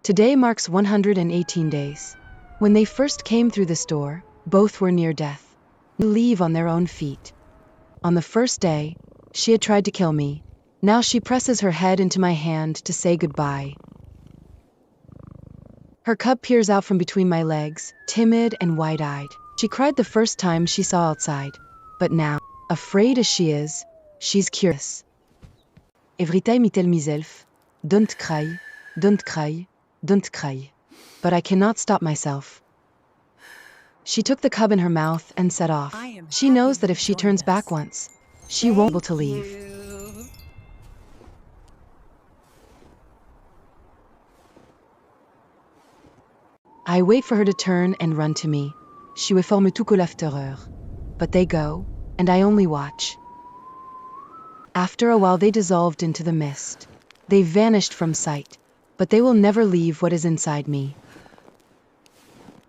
Today marks 118 days. When they first came through this door, both were near death. Leave on their own feet. On the first day, she had tried to kill me. Now she presses her head into my hand to say goodbye. Her cub peers out from between my legs, timid and wide-eyed. She cried the first time she saw outside, but now, afraid as she is, she's curious. Every time I tell myself, don't cry, don't cry, don't cry. But I cannot stop myself. She took the cub in her mouth and set off. She knows that if she turns back once, she won't be able to leave. I wait for her to turn and run to me. Je lui forme tout que la terreur. But they go, and I only watch. After a while they dissolved into the mist. They vanished from sight, but they will never leave what is inside me.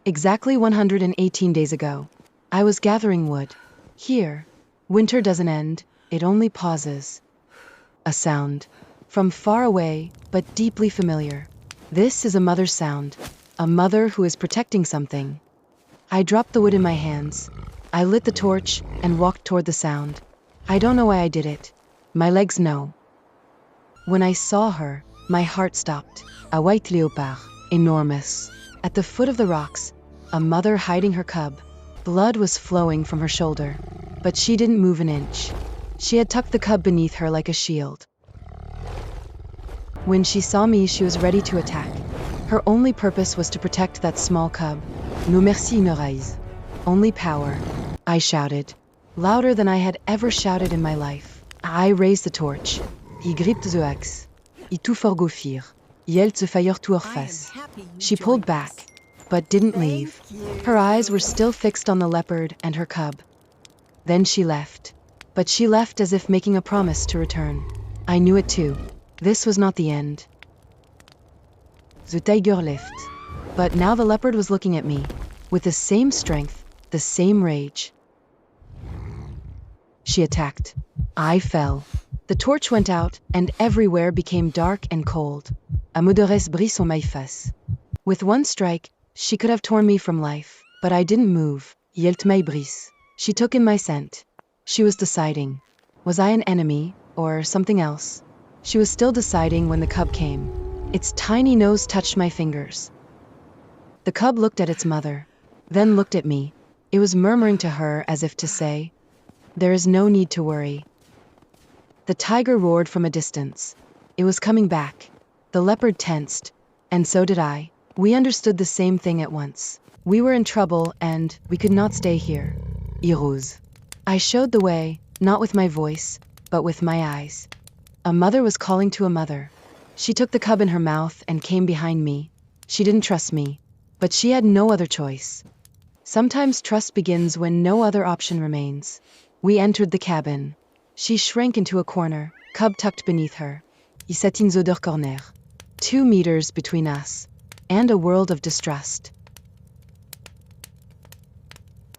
Exactly 118 days ago, I was gathering wood. Here, winter doesn't end, it only pauses. A sound, from far away, but deeply familiar. This is a mother's sound. A mother who is protecting something. I dropped the wood in my hands. I lit the torch and walked toward the sound. I don't know why I did it. My legs know. When I saw her, my heart stopped. A white leopard, enormous. At the foot of the rocks, a mother hiding her cub. Blood was flowing from her shoulder, but she didn't move an inch. She had tucked the cub beneath her like a shield. When she saw me, she was ready to attack. Her only purpose was to protect that small cub. No merci, no rise. Only power. I shouted, louder than I had ever shouted in my life. I raised the torch. I gripped the axe. I tout forgofir. Yelt the fire to her face. She pulled back, but didn't leave. Her eyes were still fixed on the leopard and her cub. Then she left. But she left as if making a promise to return. I knew it too. This was not the end. The tiger left. But now the leopard was looking at me, with the same strength, the same rage. She attacked. I fell. The torch went out, and everywhere became dark and cold. A mauvaise brise on my face. With one strike, she could have torn me from life, but I didn't move. Yelt my brise. She took in my scent. She was deciding. Was I an enemy, or something else? She was still deciding when the cub came. Its tiny nose touched my fingers. The cub looked at its mother, then looked at me. It was murmuring to her as if to say, "There is no need to worry." The tiger roared from a distance. It was coming back. The leopard tensed, and so did I. We understood the same thing at once. We were in trouble and we could not stay here. Iruz. I showed the way, not with my voice, but with my eyes. A mother was calling to a mother. She took the cub in her mouth and came behind me. She didn't trust me, but she had no other choice. Sometimes trust begins when no other option remains. We entered the cabin. She shrank into a corner, cub tucked beneath her. Il s'est in the corner. 2 meters between us, and a world of distrust.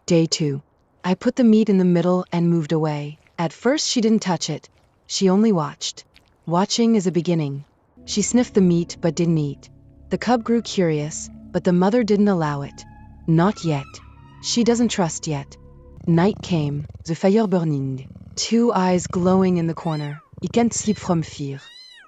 Day 2. I put the meat in the middle and moved away. At first she didn't touch it. She only watched. Watching is a beginning. She sniffed the meat but didn't eat. The cub grew curious, but the mother didn't allow it. Not yet. She doesn't trust yet. Night came, the fire burning. 2 eyes glowing in the corner. I can't sleep from fear.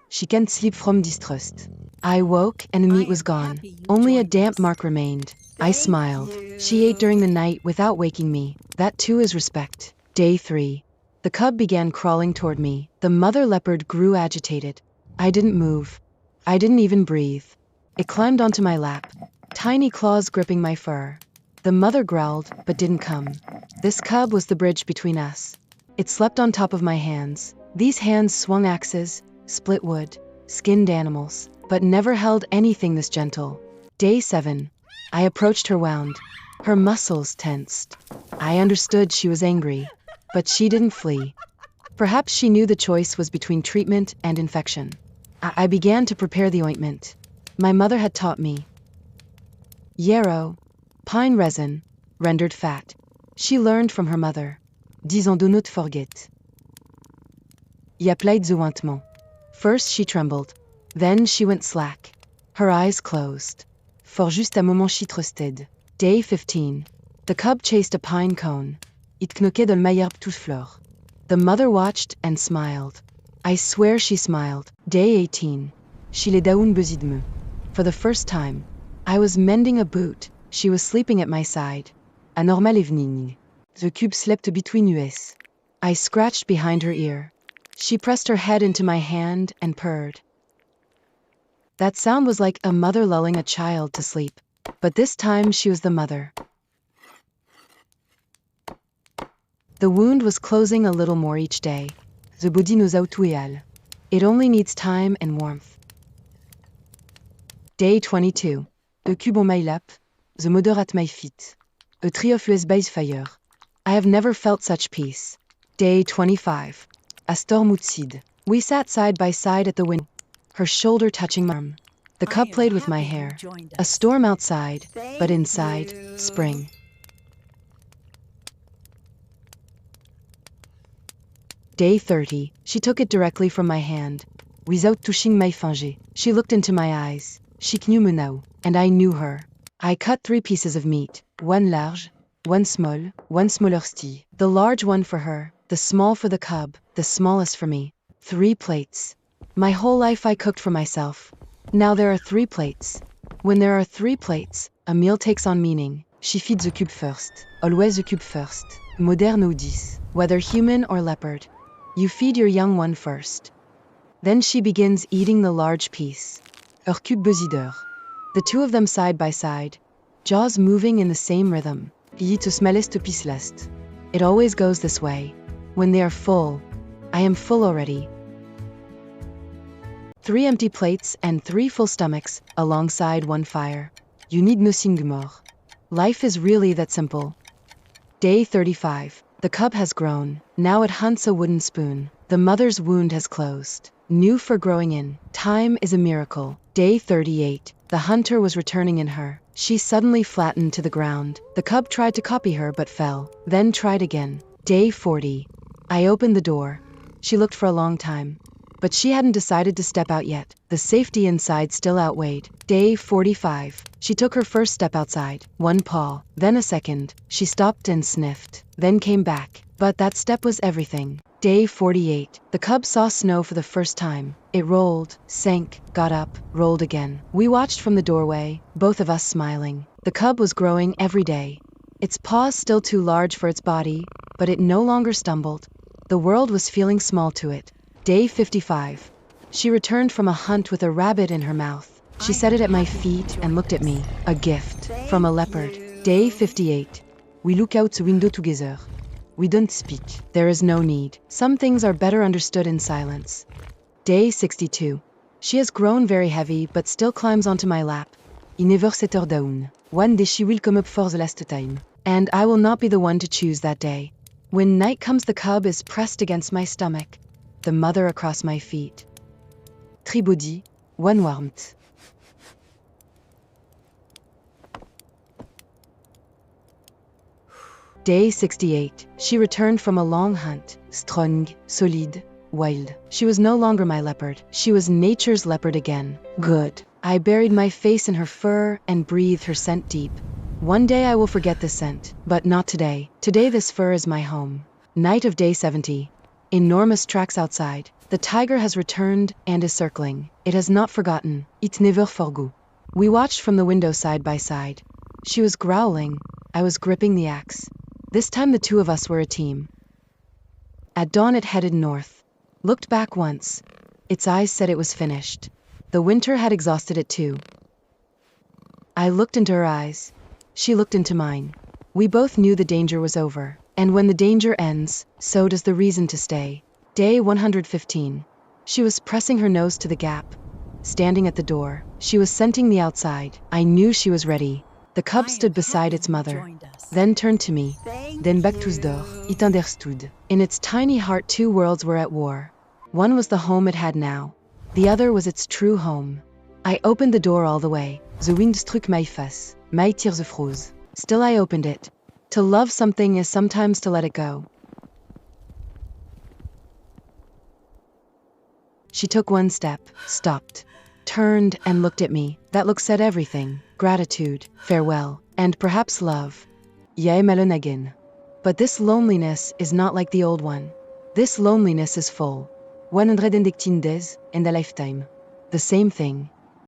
She can't sleep from distrust. I woke and the meat was gone. Only a damp mark remained. I smiled. She ate during the night without waking me. That too is respect. Day 3. The cub began crawling toward me. The mother leopard grew agitated. I didn't move. I didn't even breathe. It climbed onto my lap, tiny claws gripping my fur. The mother growled, but didn't come. This cub was the bridge between us. It slept on top of my hands. These hands swung axes, split wood, skinned animals, but never held anything this gentle. Day 7. I approached her wound. Her muscles tensed. I understood she was angry, but she didn't flee. Perhaps she knew the choice was between treatment and infection. I began to prepare the ointment. My mother had taught me. Yarrow, pine resin, rendered fat. She learned from her mother. Disons de not forget. Y applied the ointment. First she trembled. Then she went slack. Her eyes closed. For juste un moment she trusted. Day 15. The cub chased a pine cone. It knoquait dans le meilleur toute fleur. The mother watched and smiled. I swear she smiled. Day 18. She lay down beside de me. For the first time, I was mending a boot. She was sleeping at my side. A normal evening. The cube slept between us. I scratched behind her ear. She pressed her head into my hand and purred. That sound was like a mother lulling a child to sleep, but this time she was the mother. The wound was closing a little more each day. The body nous outouéal. It only needs time and warmth. Day 22. Le cube on my lap, the mother at my feet. A tree of USB fire. I have never felt such peace. Day 25. A storm outside. We sat side by side at the window, her shoulder touching my arm. The cub played with my hair. A storm outside, but inside, spring. Day 30. She took it directly from my hand, without touching my fingers. She looked into my eyes. She knew me now, and I knew her. I cut 3 pieces of meat, one large, one small, one smaller still. The large one for her, the small for the cub, the smallest for me. 3 plates. My whole life I cooked for myself. Now there are 3 plates. When there are 3 plates, a meal takes on meaning. She feeds the cube first. Always the cube first. Moderne ou 10. Whether human or leopard. You feed your young one first. Then she begins eating the large piece. Her cube besideur. The 2 of them side by side, jaws moving in the same rhythm. It always goes this way. When they are full, I am full already. 3 empty plates and 3 full stomachs, alongside one fire. You need nothing more. Life is really that simple. Day 35. The cub has grown. Now it hunts a wooden spoon. The mother's wound has closed. New for growing in. Time is a miracle. Day 38. The hunter was returning in her. She suddenly flattened to the ground. The cub tried to copy her but fell. Then tried again. Day 40. I opened the door. She looked for a long time. But she hadn't decided to step out yet. The safety inside still outweighed. Day 45. She took her first step outside. 1 paw, then a second. She stopped and sniffed, then came back. But that step was everything. Day 48. The cub saw snow for the first time. It rolled, sank, got up, rolled again. We watched from the doorway, both of us smiling. The cub was growing every day. Its paws still too large for its body, but it no longer stumbled. The world was feeling small to it. Day 55. She returned from a hunt with a rabbit in her mouth. She set it at my feet and looked at me. A gift from a leopard. Day 58. We look out the window together. We don't speak. There is no need. Some things are better understood in silence. Day 62. She has grown very heavy but still climbs onto my lap. I never set her down. One day she will come up for the last time. And I will not be the one to choose that day. When night comes, the cub is pressed against my stomach. The mother across my feet. 3 body, 1 warmth. Day 68. She returned from a long hunt. Strong, solid, wild. She was no longer my leopard. She was nature's leopard again. Good. I buried my face in her fur and breathed her scent deep. One day I will forget this scent, but not today. Today this fur is my home. Night of day 70. Enormous tracks outside. The tiger has returned and is circling. It has not forgotten. It never forgot. We watched from the window side by side. She was growling. I was gripping the axe. This time the 2 of us were a team. At dawn it headed north. Looked back once. Its eyes said it was finished. The winter had exhausted it too. I looked into her eyes. She looked into mine. We both knew the danger was over. And when the danger ends, so does the reason to stay. Day 115. She was pressing her nose to the gap. Standing at the door, she was scenting the outside. I knew she was ready. The cub stood beside its mother, then turned to me. Then back to door. It understood. In its tiny heart 2 worlds were at war. One was the home it had now. The other was its true home. I opened the door all the way. The wind struck my face. My tears froze. Still I opened it. To love something is sometimes to let it go. She took 1 step, stopped, turned and looked at me. That look said everything: gratitude, farewell, and perhaps love. Yay melonegin. But this loneliness is not like the old one. This loneliness is full. 119 days in a lifetime. The same thing.